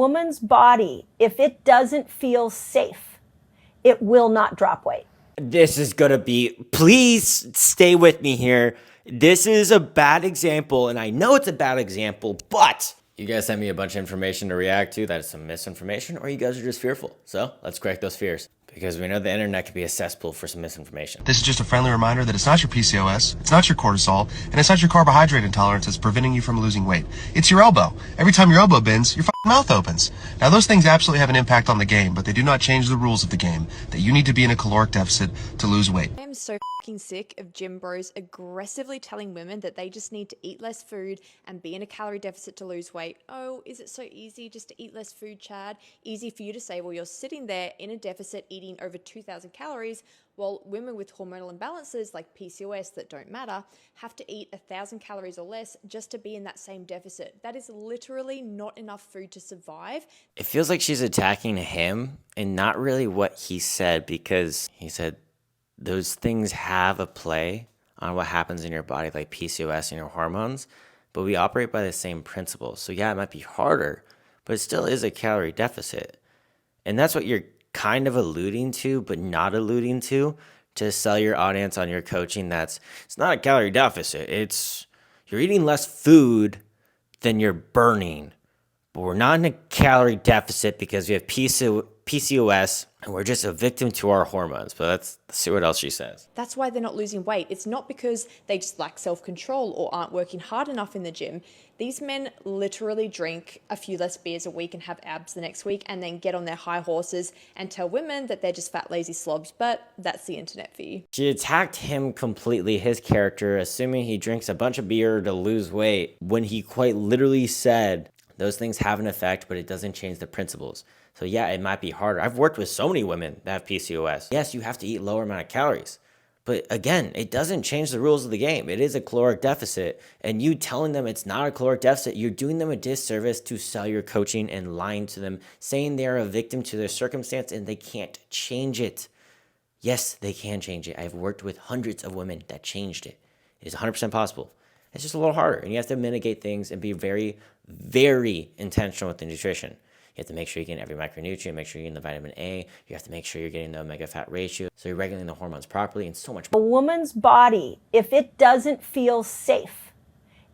woman's body, if it doesn't feel safe, it will not drop weight. This is going to be, please stay with me here. This is a bad example, and I know it's a bad example, but you guys sent me a bunch of information to react to that is some misinformation, or you guys are just fearful. So let's correct those fears, because we know the internet can be a cesspool for some misinformation. This is just a friendly reminder that it's not your PCOS, it's not your cortisol, and it's not your carbohydrate intolerance that's preventing you from losing weight. It's your elbow. Every time your elbow bends, your mouth opens. Now, those things absolutely have an impact on the game, but they do not change the rules of the game, that you need to be in a caloric deficit to lose weight. I am so fucking sick of gym bros aggressively telling women that they just need to eat less food and be in a calorie deficit to lose weight. Oh, is it so easy just to eat less food, Chad? Easy for you to say, well, you're sitting there in a deficit eating over 2,000 calories, while women with hormonal imbalances like PCOS that don't matter have to eat 1,000 calories or less just to be in that same deficit. That is literally not enough food to survive. It feels like she's attacking him and not really what he said, because he said those things have a play on what happens in your body, like PCOS and your hormones, but we operate by the same principles. So yeah, it might be harder, but it still is a calorie deficit. And that's what you're kind of alluding to, but not alluding to sell your audience on your coaching. It's not a calorie deficit. It's you're eating less food than you're burning. But we're not in a calorie deficit because we have PCOS and we're just a victim to our hormones. But let's see what else she says. That's why they're not losing weight. It's not because they just lack self-control or aren't working hard enough in the gym. These men literally drink a few less beers a week and have abs the next week and then get on their high horses and tell women that they're just fat, lazy slobs. But that's the internet for you. She attacked him completely, his character, assuming he drinks a bunch of beer to lose weight, when he quite literally said those things have an effect, but it doesn't change the principles. So yeah, it might be harder. I've worked with so many women that have PCOS. Yes, you have to eat lower amount of calories. But again, it doesn't change the rules of the game. It is a caloric deficit. And you telling them it's not a caloric deficit, you're doing them a disservice to sell your coaching and lying to them, saying they're a victim to their circumstance and they can't change it. Yes, they can change it. I've worked with hundreds of women that changed it. It is 100% possible. It's just a little harder. And you have to mitigate things and be very, very intentional with the nutrition. You have to make sure you're getting every micronutrient, make sure you're getting the vitamin A. You have to make sure you're getting the omega fat ratio, so you're regulating the hormones properly, and so much more. A woman's body, if it doesn't feel safe,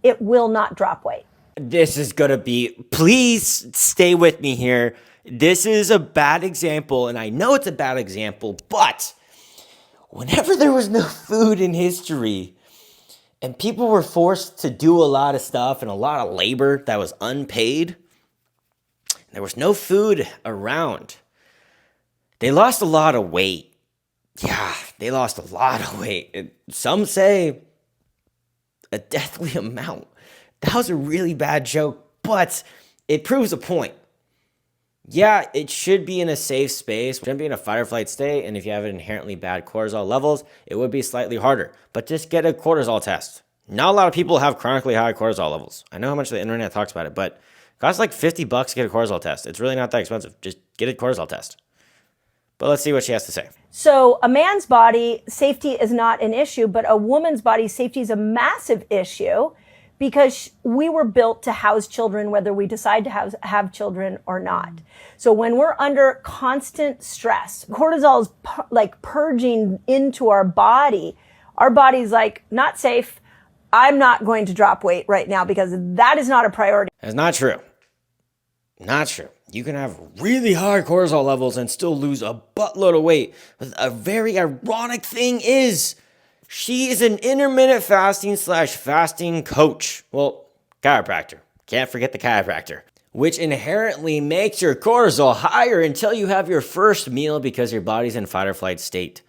it will not drop weight. This is going to be, please stay with me here. This is a bad example, and I know it's a bad example, but whenever there was no food in history and people were forced to do a lot of stuff and a lot of labor that was unpaid, there was no food around, they lost a lot of weight. Yeah, they lost a lot of weight. Some say a deathly amount. That was a really bad joke, but it proves a point. Yeah, it should be in a safe space. It shouldn't be in a fight or flight state, and if you have inherently bad cortisol levels, it would be slightly harder. But just get a cortisol test. Not a lot of people have chronically high cortisol levels. I know how much the internet talks about it, but it costs like $50 to get a cortisol test. It's really not that expensive. Just get a cortisol test. But let's see what she has to say. So a man's body safety is not an issue, but a woman's body safety is a massive issue because we were built to house children whether we decide to have children or not. So when we're under constant stress, cortisol is like purging into our body's like, not safe. I'm not going to drop weight right now because that is not a priority. That's not true. Not true. You can have really high cortisol levels and still lose a buttload of weight. But a very ironic thing is, she is an intermittent fasting/fasting coach. Well, chiropractor. Can't forget the chiropractor. Which inherently makes your cortisol higher until you have your first meal because your body's in fight or flight state.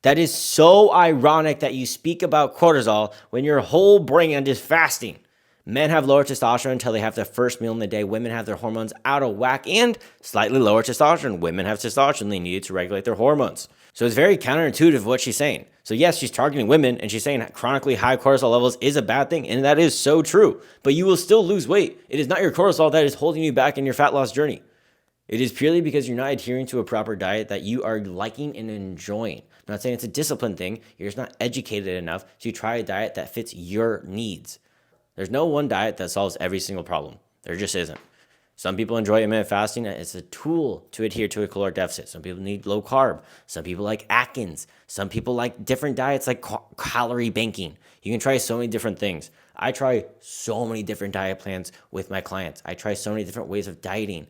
That is so ironic that you speak about cortisol when your whole brain is fasting. Men have lower testosterone until they have their first meal in the day. Women have their hormones out of whack and slightly lower testosterone. Women have testosterone they need to regulate their hormones. So it's very counterintuitive what she's saying. So yes, she's targeting women and she's saying chronically high cortisol levels is a bad thing. And that is so true. But you will still lose weight. It is not your cortisol that is holding you back in your fat loss journey. It is purely because you're not adhering to a proper diet that you are liking and enjoying. I'm not saying it's a discipline thing. You're just not educated enough to try a diet that fits your needs. There's no one diet that solves every single problem. There just isn't. Some people enjoy intermittent fasting. It's a tool to adhere to a caloric deficit. Some people need low carb. Some people like Atkins. Some people like different diets like calorie banking. You can try so many different things. I try so many different diet plans with my clients. I try so many different ways of dieting.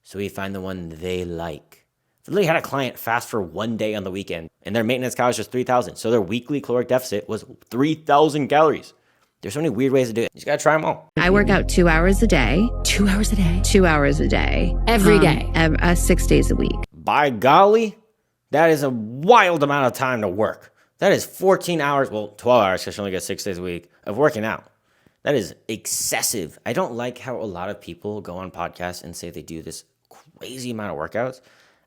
So we find the one they like. I literally had a client fast for 1 day on the weekend, and their maintenance calories was 3,000. So their weekly caloric deficit was 3,000 calories. There's so many weird ways to do it. You just gotta try them all. I work out 2 hours a day. 2 hours a day? 2 hours a day. Every day? 6 days a week. By golly, that is a wild amount of time to work. That is 14 hours, well, 12 hours because you only get 6 days a week of working out. That is excessive. I don't like how a lot of people go on podcasts and say they do this crazy amount of workouts.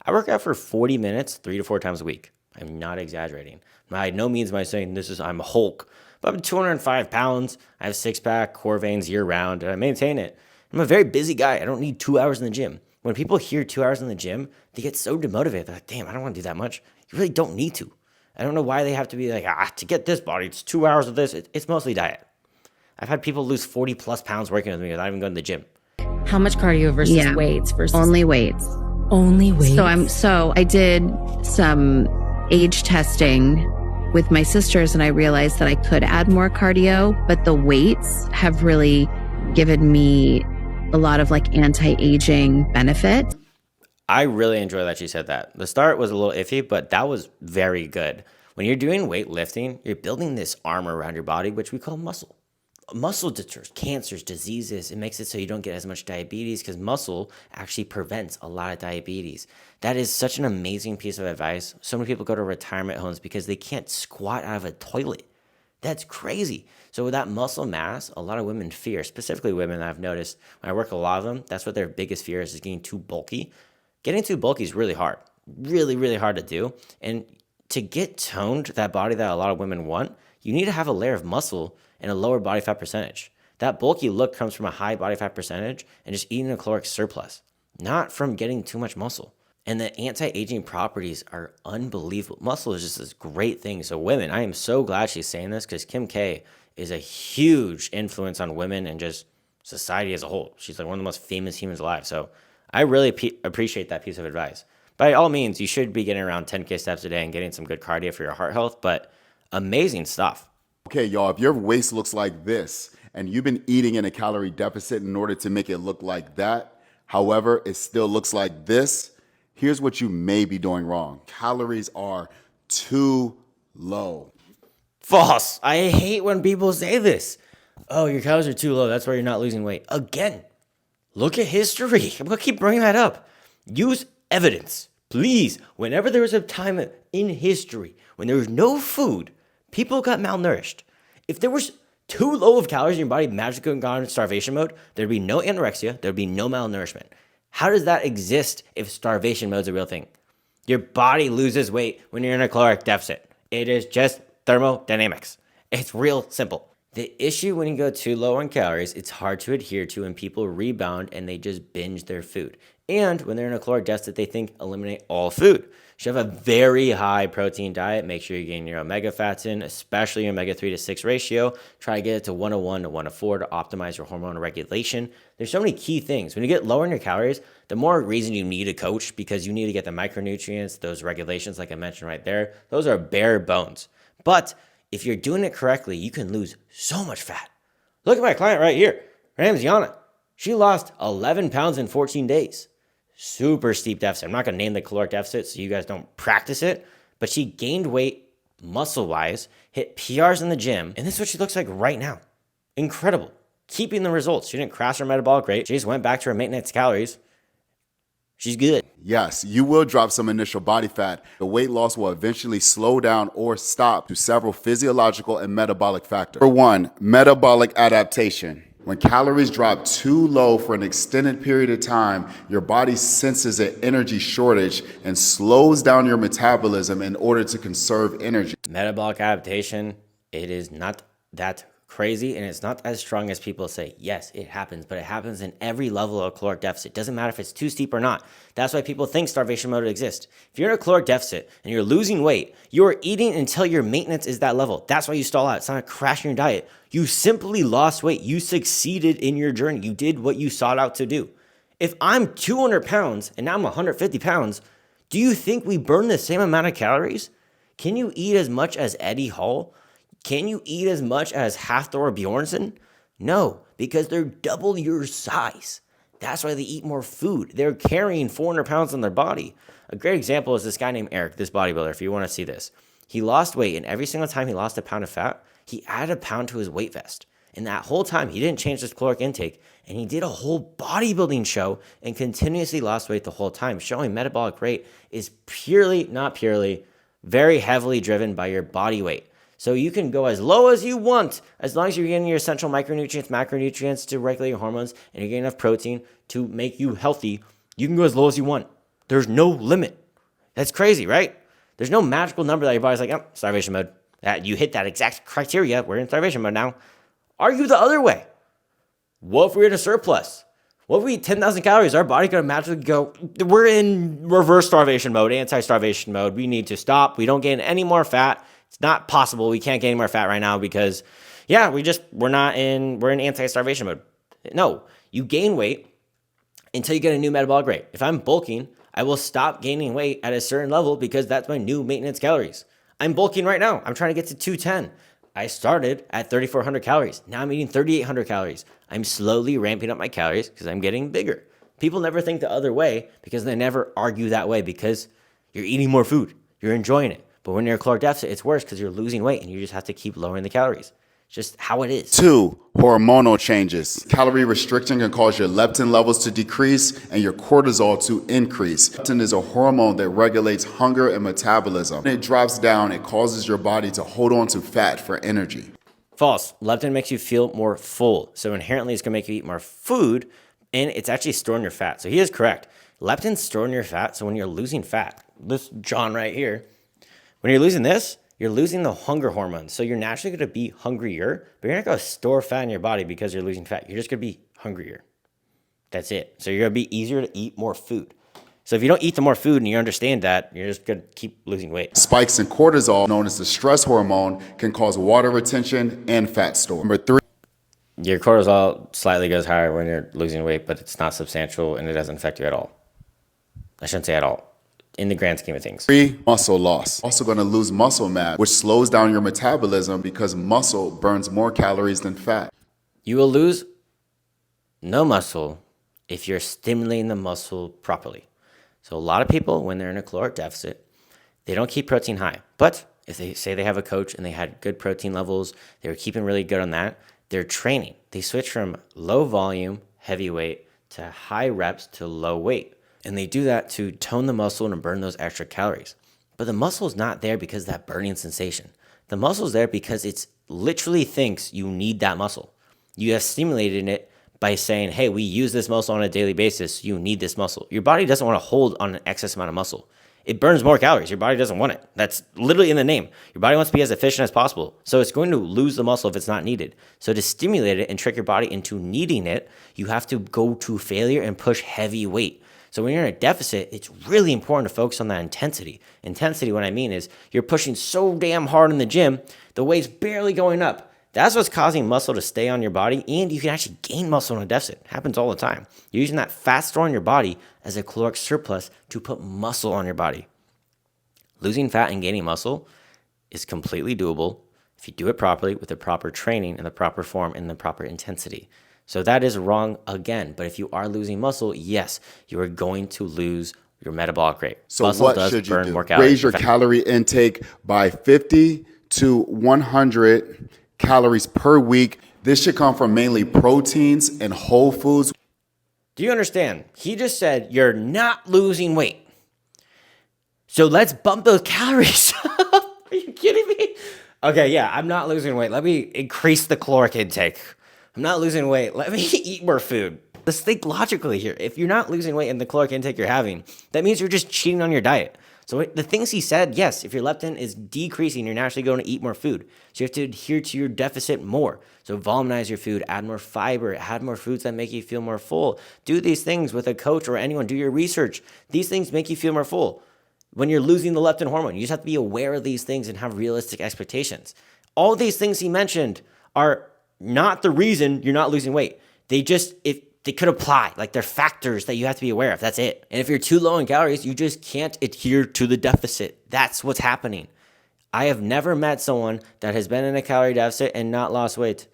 I work out for 40 minutes, 3 to 4 times a week. I'm not exaggerating. By no means am I saying I'm a Hulk. But I'm 205 pounds. I have six-pack, core veins year-round, and I maintain it. I'm a very busy guy. I don't need 2 hours in the gym. When people hear 2 hours in the gym, they get so demotivated. They're like, damn, I don't want to do that much. You really don't need to. I don't know why they have to be like, to get this body, it's 2 hours of this. It's mostly diet. I've had people lose 40-plus pounds working with me without even going to the gym. How much cardio versus weights versus... Only weights. Only weights? So I did some age testing with my sisters, and I realized that I could add more cardio, but the weights have really given me a lot of like anti-aging benefit. I really enjoy that she said that. The start was a little iffy, but that was very good. When you're doing weightlifting, you're building this armor around your body, which we call muscle. Muscle deters cancers, diseases. It makes it so you don't get as much diabetes because muscle actually prevents a lot of diabetes. That is such an amazing piece of advice. So many people go to retirement homes because they can't squat out of a toilet. That's crazy. So with that muscle mass, a lot of women fear, specifically women that I've noticed when I work with a lot of them, that's what their biggest fear is getting too bulky. Getting too bulky is really hard, really, really hard to do. And to get toned, that body that a lot of women want, you need to have a layer of muscle and a lower body fat percentage. That bulky look comes from a high body fat percentage and just eating a caloric surplus, not from getting too much muscle. And the anti-aging properties are unbelievable. Muscle is just this great thing. So women, I am so glad she's saying this because Kim K is a huge influence on women and just society as a whole. She's like one of the most famous humans alive. So I really appreciate that piece of advice. By all means, you should be getting around 10K steps a day and getting some good cardio for your heart health, but amazing stuff. Okay, y'all, if your waist looks like this and you've been eating in a calorie deficit in order to make it look like that, however, it still looks like this, here's what you may be doing wrong. Calories are too low. False. I hate when people say this. Oh, your calories are too low. That's why you're not losing weight. Again, look at history. I'm going to keep bringing that up. Use evidence. Please, whenever there was a time in history when there was no food, people got malnourished. If there was too low of calories in your body, magically gone into starvation mode, there'd be no anorexia, there'd be no malnourishment. How does that exist if starvation mode is a real thing? Your body loses weight when you're in a caloric deficit. It is just thermodynamics. It's real simple. The issue when you go too low on calories, it's hard to adhere to and people rebound and they just binge their food. And when they're in a caloric deficit, they think eliminate all food. You should have a very high protein diet. Make sure you're getting your omega fats in, especially your omega 3 to 6 ratio. Try to get it to 101 to 104 to optimize your hormonal regulation. There's so many key things. When you get lower in your calories, the more reason you need a coach because you need to get the micronutrients, those regulations like I mentioned right there. Those are bare bones. But if you're doing it correctly, you can lose so much fat. Look at my client right here. Her name's Yana. She lost 11 pounds in 14 days. Super steep deficit. I'm not going to name the caloric deficit so you guys don't practice it, but she gained weight muscle-wise, hit PRs in the gym, and this is what she looks like right now. Incredible. Keeping the results. She didn't crash her metabolic rate. She just went back to her maintenance calories. She's good. Yes, you will drop some initial body fat. The weight loss will eventually slow down or stop due to several physiological and metabolic factors. Number 1, metabolic adaptation. When calories drop too low for an extended period of time, your body senses an energy shortage and slows down your metabolism in order to conserve energy. Metabolic adaptation, it is not that crazy and it's not as strong as people say. Yes, it happens, but it happens in every level of caloric deficit. Doesn't matter if it's too steep or not. That's why people think starvation mode exists. If you're in a caloric deficit and you're losing weight, you're eating until your maintenance is that level. That's why you stall out. It's not crashing your diet. You simply lost weight. You succeeded in your journey. You did what you sought out to do. If I'm 200 pounds and now I'm 150 pounds, do you think we burn the same amount of calories? Can you eat as much as Eddie Hall? Can you eat as much as Hafthor Bjornsson? No, because they're double your size. That's why they eat more food. They're carrying 400 pounds on their body. A great example is this guy named Eric, this bodybuilder, if you want to see this. He lost weight, and every single time he lost a pound of fat, he added a pound to his weight vest. And that whole time, he didn't change his caloric intake, and he did a whole bodybuilding show and continuously lost weight the whole time, showing metabolic rate is not purely, very heavily driven by your body weight. So you can go as low as you want, as long as you're getting your essential micronutrients, macronutrients to regulate your hormones, and you're getting enough protein to make you healthy. You can go as low as you want. There's no limit. That's crazy, right? There's no magical number that your body's like, oh, starvation mode. That you hit that exact criteria, we're in starvation mode now. Argue the other way. What if we're in a surplus? What if we eat 10,000 calories? Our body's going to magically go, we're in reverse starvation mode, anti-starvation mode. We need to stop. We don't gain any more fat. It's not possible. We can't gain more fat right now because, we're in anti-starvation mode. No, you gain weight until you get a new metabolic rate. If I'm bulking, I will stop gaining weight at a certain level because that's my new maintenance calories. I'm bulking right now. I'm trying to get to 210. I started at 3,400 calories. Now I'm eating 3,800 calories. I'm slowly ramping up my calories because I'm getting bigger. People never think the other way because they never argue that way because you're eating more food. You're enjoying it. But when you're in a caloric deficit, it's worse because you're losing weight and you just have to keep lowering the calories. It's just how it is. 2, hormonal changes. Calorie restriction can cause your leptin levels to decrease and your cortisol to increase. Leptin is a hormone that regulates hunger and metabolism. When it drops down, it causes your body to hold on to fat for energy. False. Leptin makes you feel more full. So inherently it's going to make you eat more food and it's actually storing your fat. So he is correct. Leptin's storing your fat. So when you're losing fat, this John right here, when you're losing this, you're losing the hunger hormone. So you're naturally going to be hungrier, but you're not going to store fat in your body because you're losing fat. You're just going to be hungrier. That's it. So you're going to be easier to eat more food. So if you don't eat the more food and you understand that, you're just going to keep losing weight. Spikes in cortisol, known as the stress hormone, can cause water retention and fat store. Number 3. Your cortisol slightly goes higher when you're losing weight, but it's not substantial and it doesn't affect you at all. I shouldn't say at all. In the grand scheme of things. 3, muscle loss. Also going to lose muscle mass, which slows down your metabolism because muscle burns more calories than fat. You will lose no muscle if you're stimulating the muscle properly. So a lot of people, when they're in a caloric deficit, they don't keep protein high. But if they say they have a coach and they had good protein levels, they were keeping really good on that, they're training. They switch from low volume, heavy weight, to high reps to low weight. And they do that to tone the muscle and burn those extra calories. But the muscle is not there because of that burning sensation. The muscle is there because it literally thinks you need that muscle. You have stimulated it by saying, hey, we use this muscle on a daily basis. You need this muscle. Your body doesn't want to hold on an excess amount of muscle. It burns more calories. Your body doesn't want it. That's literally in the name. Your body wants to be as efficient as possible. So it's going to lose the muscle if it's not needed. So to stimulate it and trick your body into needing it, you have to go to failure and push heavy weight. So when you're in a deficit, it's really important to focus on that intensity. Intensity, what I mean is you're pushing so damn hard in the gym, the weight's barely going up. That's what's causing muscle to stay on your body, and you can actually gain muscle in a deficit. It happens all the time. You're using that fat store in your body as a caloric surplus to put muscle on your body. Losing fat and gaining muscle is completely doable if you do it properly with the proper training and the proper form and the proper intensity. So that is wrong again. But if you are losing muscle, yes, you are going to lose your metabolic rate. So muscle what does should you burn do? more calories. Raise your calorie intake by 50 to 100 calories per week. This should come from mainly proteins and whole foods. Do you understand? He just said you're not losing weight. So let's bump those calories up. Are you kidding me? Okay, yeah, I'm not losing weight. Let me increase the caloric intake. I'm not losing weight. Let me eat more food. Let's think logically here. If you're not losing weight in the caloric intake you're having, that means you're just cheating on your diet. So the things he said, yes, if your leptin is decreasing, you're naturally going to eat more food. So you have to adhere to your deficit more. So volumize your food, add more fiber, add more foods that make you feel more full. Do these things with a coach or anyone. Do your research. These things make you feel more full. When you're losing the leptin hormone, you just have to be aware of these things and have realistic expectations. All these things he mentioned are not the reason you're not losing weight. They could apply, like they're factors that you have to be aware of. That's it. And if you're too low in calories, you just can't adhere to the deficit. That's what's happening. I have never met someone that has been in a calorie deficit and not lost weight.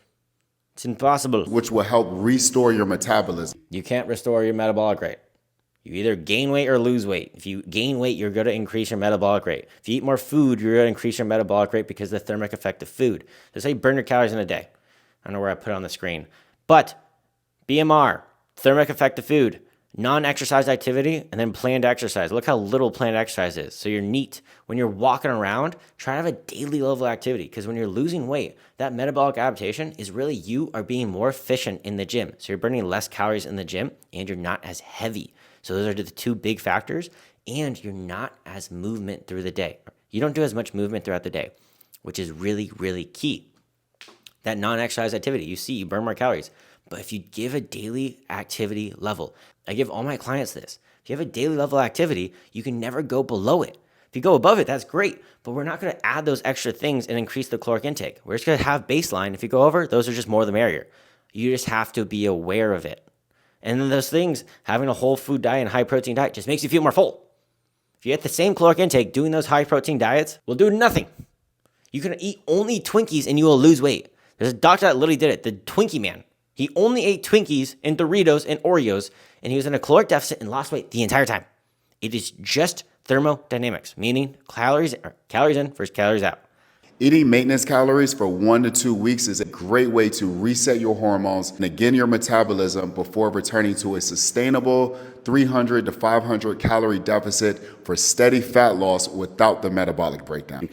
It's impossible. Which will help restore your metabolism. You can't restore your metabolic rate. You either gain weight or lose weight. If you gain weight, you're going to increase your metabolic rate. If you eat more food, you're going to increase your metabolic rate because of the thermic effect of food. That's how you burn your calories in a day. I don't know where I put it on the screen. But BMR, thermic effect of food, non-exercise activity, and then planned exercise. Look how little planned exercise is. So you're neat. When you're walking around, try to have a daily level of activity, because when you're losing weight, that metabolic adaptation is really you are being more efficient in the gym. So you're burning less calories in the gym and you're not as heavy. So those are the two big factors, and you're not as movement through the day. You don't do as much movement throughout the day, which is really, really key. That non-exercise activity, you burn more calories. But if you give a daily activity level, I give all my clients this. If you have a daily level activity, you can never go below it. If you go above it, that's great. But we're not going to add those extra things and increase the caloric intake. We're just going to have baseline. If you go over, those are just more the merrier. You just have to be aware of it. And then those things, having a whole food diet and high protein diet just makes you feel more full. If you get the same caloric intake doing those high protein diets, will do nothing. You can eat only Twinkies and you will lose weight. There's a doctor that literally did it, the Twinkie man. He only ate Twinkies and Doritos and Oreos, and he was in a caloric deficit and lost weight the entire time. It is just thermodynamics, meaning calories in versus calories out. Eating maintenance calories for 1 to 2 weeks is a great way to reset your hormones and again your metabolism before returning to a sustainable 300 to 500 calorie deficit for steady fat loss without the metabolic breakdown.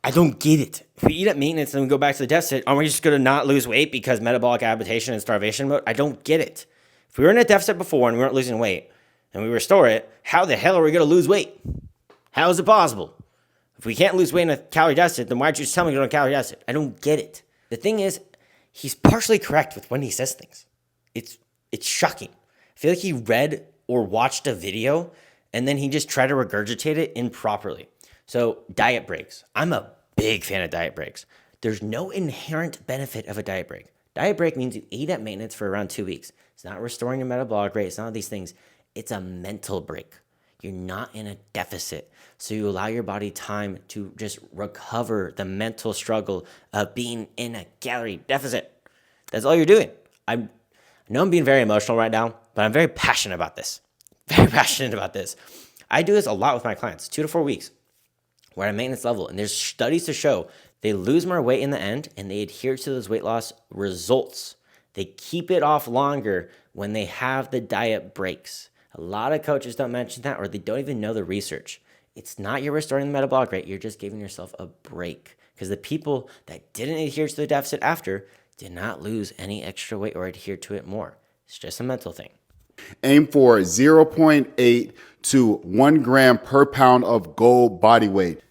I don't get it. If we eat at maintenance and we go back to the deficit, are we just going to not lose weight because metabolic adaptation and starvation mode? I don't get it. If we were in a deficit before and we weren't losing weight and we restore it, how the hell are we going to lose weight? How is it possible? If we can't lose weight in a calorie deficit, then why'd you just tell me to go to a calorie deficit? I don't get it. The thing is, he's partially correct with when he says things. It's shocking. I feel like he read or watched a video and then he just tried to regurgitate it improperly. So diet breaks. I'm a big fan of diet breaks. There's no inherent benefit of a diet break. Diet break means you eat at maintenance for around 2 weeks. It's not restoring your metabolic rate. It's not these things. It's a mental break. You're not in a deficit. So you allow your body time to just recover the mental struggle of being in a calorie deficit. That's all you're doing. I know I'm being very emotional right now, but I'm very passionate about this. Very passionate about this. I do this a lot with my clients, 2 to 4 weeks. We're at a maintenance level, and there's studies to show they lose more weight in the end, and they adhere to those weight loss results. They keep it off longer when they have the diet breaks. A lot of coaches don't mention that, or they don't even know the research. It's not you're restoring the metabolic rate, you're just giving yourself a break. Because the people that didn't adhere to the deficit after did not lose any extra weight or adhere to it more. It's just a mental thing. Aim for 0.8 to 1 gram per pound of goal body weight.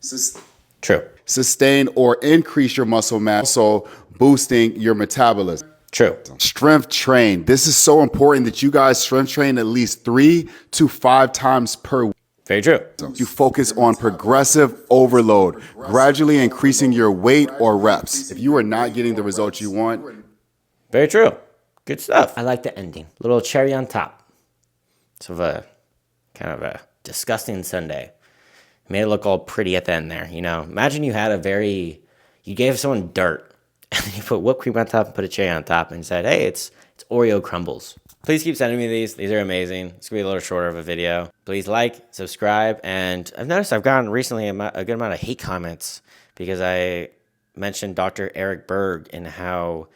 True. Sustain or increase your muscle mass, so boosting your metabolism. True. Strength train. This is so important that you guys strength train at least 3 to 5 times per week. Very true. You focus on progressive overload, gradually increasing your weight or reps. If you are not getting the results you want. Very true. Good stuff. I like the ending. Little cherry on top. Sort of a kind of a disgusting sundae. Made it look all pretty at the end there. You know, imagine you had you gave someone dirt and you put whipped cream on top and put a cherry on top and said, hey, it's Oreo crumbles. Please keep sending me these. These are amazing. It's going to be a little shorter of a video. Please like, subscribe. And I've noticed I've gotten recently a good amount of hate comments because I mentioned Dr. Eric Berg and how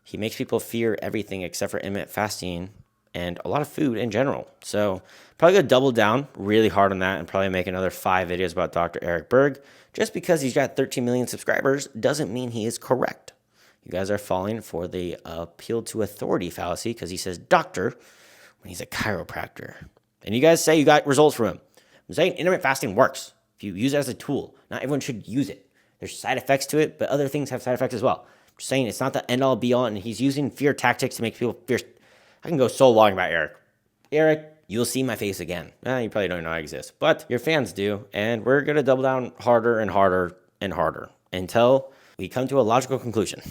he makes people fear everything except for intermittent fasting and a lot of food in general. So probably going to double down really hard on that and probably make another 5 videos about Dr. Eric Berg. Just because he's got 13 million subscribers doesn't mean he is correct. You guys are falling for the appeal to authority fallacy because he says doctor when he's a chiropractor. And you guys say you got results from him. I'm saying intermittent fasting works. If you use it as a tool, not everyone should use it. There's side effects to it, but other things have side effects as well. I'm just saying it's not the end all be all, and he's using fear tactics to make people fear. I can go so long about Eric. Eric, you'll see my face again. You probably don't know I exist, but your fans do, and we're going to double down harder and harder and harder until we come to a logical conclusion.